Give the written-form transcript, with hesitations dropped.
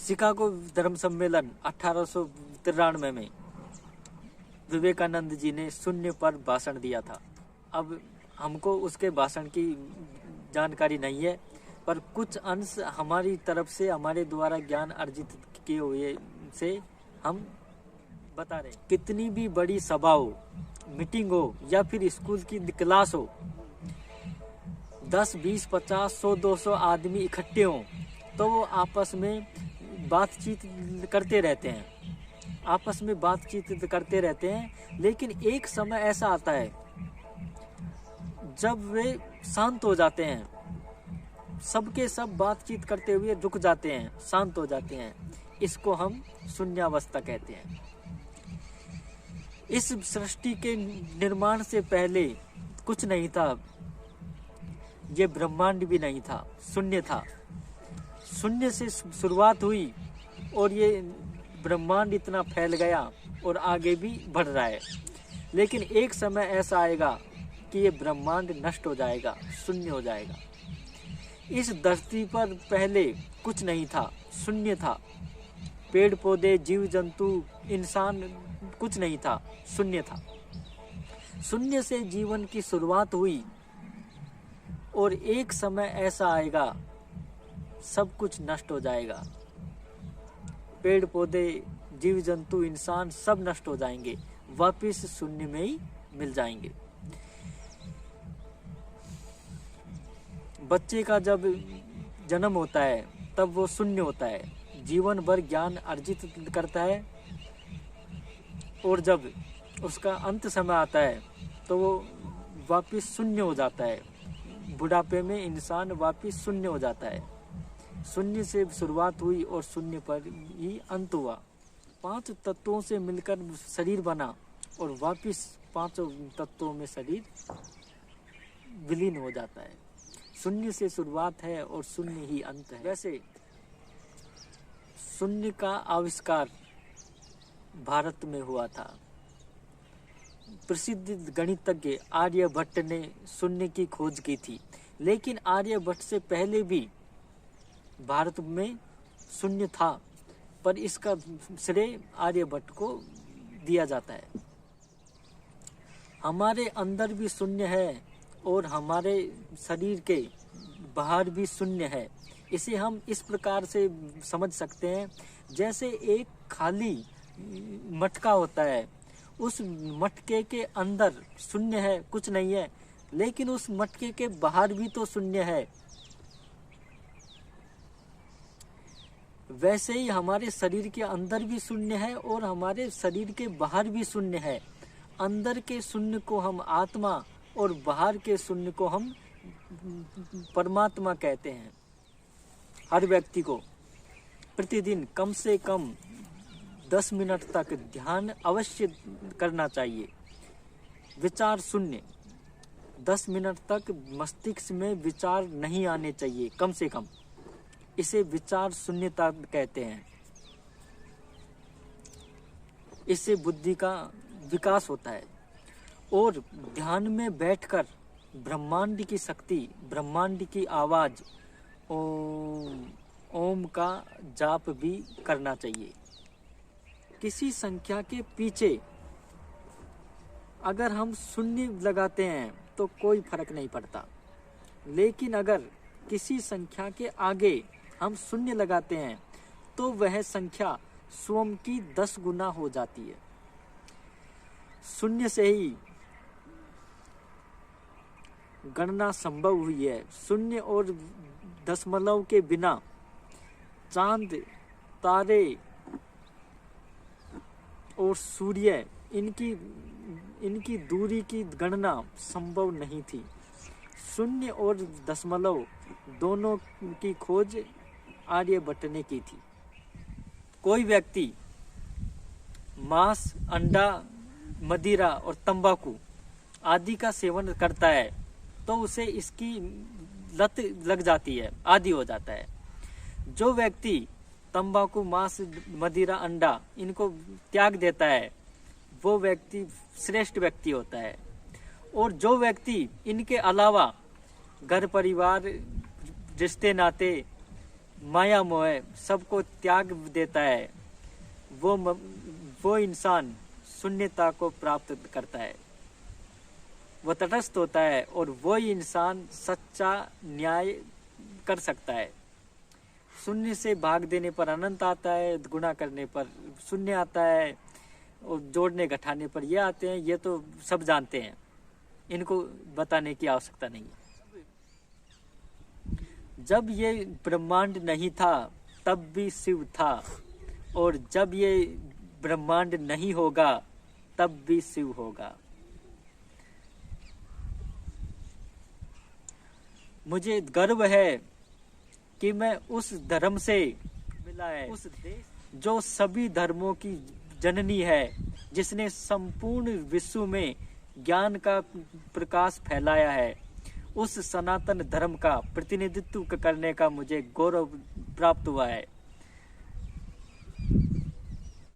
Chicago धर्म सम्मेलन 1893 में विवेकानंद जी ने शून्य पर भाषण दिया था। अब हमको उसके भाषण की जानकारी नहीं है, पर कुछ अंश हमारी तरफ से, हमारे द्वारा ज्ञान अर्जित किए हुए से हम बता रहे हैं। कितनी भी बड़ी सभा हो, मीटिंग हो या फिर स्कूल की क्लास हो, 10, 20, 50, 100, 200 आदमी इकट्ठे हों तो वो आपस में बातचीत करते रहते हैं, आपस में बातचीत करते रहते हैं। लेकिन एक समय ऐसा आता है जब वे शांत हो जाते हैं, सबके सब बातचीत करते हुए रुक जाते हैं, शांत हो जाते हैं। इसको हम शून्यावस्था कहते हैं। इस सृष्टि के निर्माण से पहले कुछ नहीं था, ये ब्रह्मांड भी नहीं था, शून्य था। शून्य से शुरुआत हुई और ये ब्रह्मांड इतना फैल गया और आगे भी बढ़ रहा है। लेकिन एक समय ऐसा आएगा कि ये ब्रह्मांड नष्ट हो जाएगा, शून्य हो जाएगा। इस धरती पर पहले कुछ नहीं था, शून्य था। पेड़ पौधे, जीव जंतु, इंसान, कुछ नहीं था, शून्य था। शून्य से जीवन की शुरुआत हुई और एक समय ऐसा आएगा सब कुछ नष्ट हो जाएगा। पेड़ पौधे, जीव जंतु, इंसान सब नष्ट हो जाएंगे, वापिस शून्य में ही मिल जाएंगे। बच्चे का जब जन्म होता है तब वो शून्य होता है, जीवन भर ज्ञान अर्जित करता है और जब उसका अंत समय आता है तो वो वापिस शून्य हो जाता है। बुढ़ापे में इंसान वापिस शून्य हो जाता है। शून्य से शुरुआत हुई और शून्य पर ही अंत हुआ। 5 तत्वों से मिलकर शरीर बना और वापिस 5 तत्वों में शरीर विलीन हो जाता है। शून्य से शुरुआत है और शून्य ही अंत है। वैसे शून्य का आविष्कार भारत में हुआ था। प्रसिद्ध गणितज्ञ आर्यभट्ट ने शून्य की खोज की थी, लेकिन आर्यभट्ट से पहले भी भारत में शून्य था, पर इसका श्रेय आर्यभट्ट को दिया जाता है। हमारे अंदर भी शून्य है और हमारे शरीर के बाहर भी शून्य है। इसे हम इस प्रकार से समझ सकते हैं, जैसे एक खाली मटका होता है, उस मटके के अंदर शून्य है, कुछ नहीं है, लेकिन उस मटके के बाहर भी तो शून्य है। वैसे ही हमारे शरीर के अंदर भी शून्य है और हमारे शरीर के बाहर भी शून्य है। अंदर के शून्य को हम आत्मा और बाहर के शून्य को हम परमात्मा कहते हैं। हर व्यक्ति को प्रतिदिन कम से कम 10 मिनट तक ध्यान अवश्य करना चाहिए। विचार शून्य, 10 मिनट तक मस्तिष्क में विचार नहीं आने चाहिए, कम से कम। इसे विचार शून्यता कहते हैं। इससे बुद्धि का विकास होता है और ध्यान में बैठकर ब्रह्मांड की शक्ति, ब्रह्मांड की आवाज ओम का जाप भी करना चाहिए। किसी संख्या के पीछे अगर हम शून्य लगाते हैं तो कोई फर्क नहीं पड़ता, लेकिन अगर किसी संख्या के आगे हम शून्य लगाते हैं तो वह संख्या स्वयं की 10 गुना हो जाती है। शून्य से ही गणना संभव हुई है। शून्य और दशमलव के बिना चांद, तारे और सूर्य इनकी दूरी की गणना संभव नहीं थी। शून्य और दशमलव दोनों की खोज आर्यभट्ट ने की थी। कोई व्यक्ति मांस, अंडा, मदिरा और तंबाकू आदि का सेवन करता है तो उसे इसकी लत लग जाती है, आदी हो जाता है। जो व्यक्ति तंबाकू, मांस, मदिरा, अंडा इनको त्याग देता है वो व्यक्ति श्रेष्ठ व्यक्ति होता है। और जो व्यक्ति इनके अलावा घर परिवार, रिश्ते नाते, माया मोह सबको त्याग देता है, वो इंसान शून्यता को प्राप्त करता है, वो तटस्थ होता है और वो इंसान सच्चा न्याय कर सकता है। शून्य से भाग देने पर अनंत आता है, गुणा करने पर शून्य आता है और जोड़ने घटाने पर ये आते हैं। ये तो सब जानते हैं, इनको बताने की आवश्यकता नहीं है। जब ये ब्रह्मांड नहीं था तब भी शिव था, और जब ये ब्रह्मांड नहीं होगा तब भी शिव होगा। मुझे गर्व है कि मैं उस धर्म से मिला है, उस देश जो सभी धर्मों की जननी है, जिसने संपूर्ण विश्व में ज्ञान का प्रकाश फैलाया है। उस सनातन धर्म का प्रतिनिधित्व करने का मुझे गौरव प्राप्त हुआ है।